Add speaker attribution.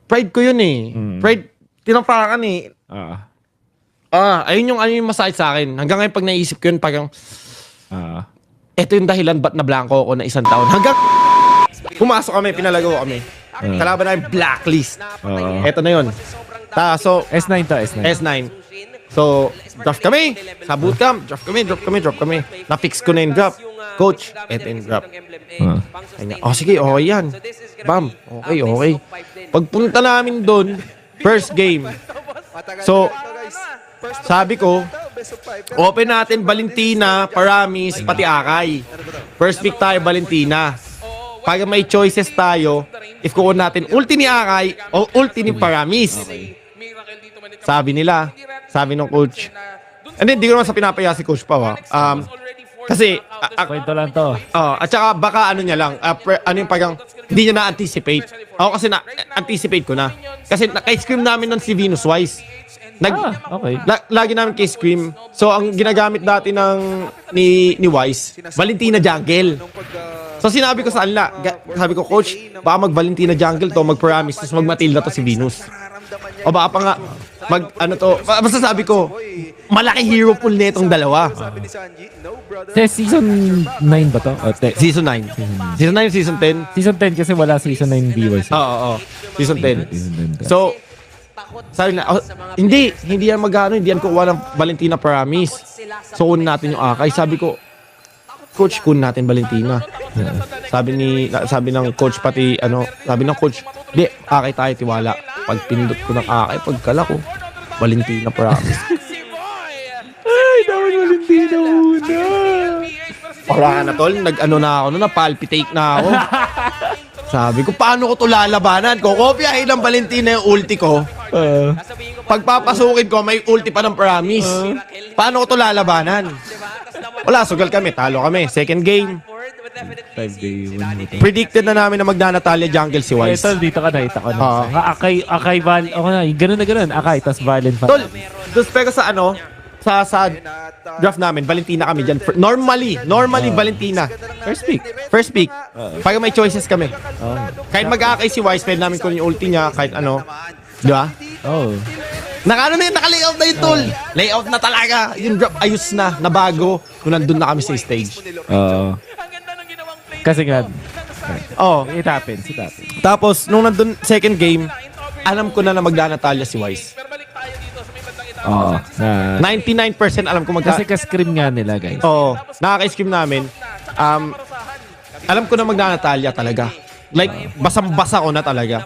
Speaker 1: pride ko yun eh. Pride, tinampakan eh. Ayun yung masakit sa akin. Hanggang ngayon pag naisip ko yun, parang, eto yung dahilan ba't na blanco ako na 1 taon. Hanggang pumasok kami, pinalago kami. Kalaban namin blacklist. Eto na yun. So,
Speaker 2: S9 to, S9.
Speaker 1: S9. So, draft kami. Sa bootcamp, draft kami. Na-fix ko na yung draft. Coach, eto yung draft. Sige, okay yan. Bam, okay. Pagpunta namin doon, first game. So, sabi ko, open natin Valentina, Paramis, pati Akay. First pick tayo, Valentina. Pag may choices tayo, if kukunin natin ulti ni Akay o ulti ni Paramis. Sabi nila, sabi ng coach. Hindi ko naman sa pinapaya si coach pa. Kasi,
Speaker 2: Kwento lang to.
Speaker 1: at saka baka ano niya lang, ano yung parang, hindi niya na-anticipate. Ako kasi na-anticipate ko na. Kasi naka-scream namin ng si Venus Wise.
Speaker 2: Okay.
Speaker 1: Lagi namin kay Scream. So, ang ginagamit dati ni Wise, Valentina Jungle. So, sinabi ko sa kanila, sabi ko, Coach, baka mag-Valentina Jungle to, mag-Paramis, tapos mag-Matilda to si Venus. O baka pa nga, basta sabi ko, malaki hero pool na itong dalawa.
Speaker 2: Season 9 ba to?
Speaker 1: Season 9. Season 9, Season 10.
Speaker 2: Season 10 kasi wala season 9 viewers.
Speaker 1: Oo. Season 10. So, sabi na, hindi yan magano, hindi yan kuha ng Valentina Paramis. So, kunin natin yung Akay. Sabi ko, Coach, kunin natin Valentina. Sabi ng coach pati, sabi ng coach, di, Akay tayo, tiwala. Pag pinindot ko ng Akay, pagkala ko, Valentina Paramis.
Speaker 2: Ay, dapat Valentina muna.
Speaker 1: Wala na tol, napalpitate na ako. Sabi ko, paano ko to lalabanan? Kokopyahin ng Valentina yung ulti ko. Pagpapasukin ko, may ulti pa ng Paramis. Paano ko to lalabanan? Wala, sugal kami, talo kami. Second game.
Speaker 2: 5-day win.
Speaker 1: Predicted na namin na magnanatalia jungle si Wise.
Speaker 2: Ito, dito ka nakita ko na. Akay, Val, ganun na ganun. Akay, tas Valen pa.
Speaker 1: Tol, pero sa sa draft namin, Valentina kami dyan. Normally Valentina. First pick. Pag may choices kami. Kahit mag-aakay si Wise, pwede namin kunin yung ulti niya, kahit ano. Di ba? Naka-layout na yung tol. Layout na talaga. Yung draft, ayos na, nabago. Kung nandun na kami sa stage.
Speaker 2: Kasi nga, it happens.
Speaker 1: Tapos, nung nandun second game, alam ko na magnanatalia si Wise. 99% alam ko
Speaker 2: kasi ka-scream nga nila, guys.
Speaker 1: Nakaka-scream namin. Alam ko na magnanatalia talaga. Like, basang-basa ko na talaga.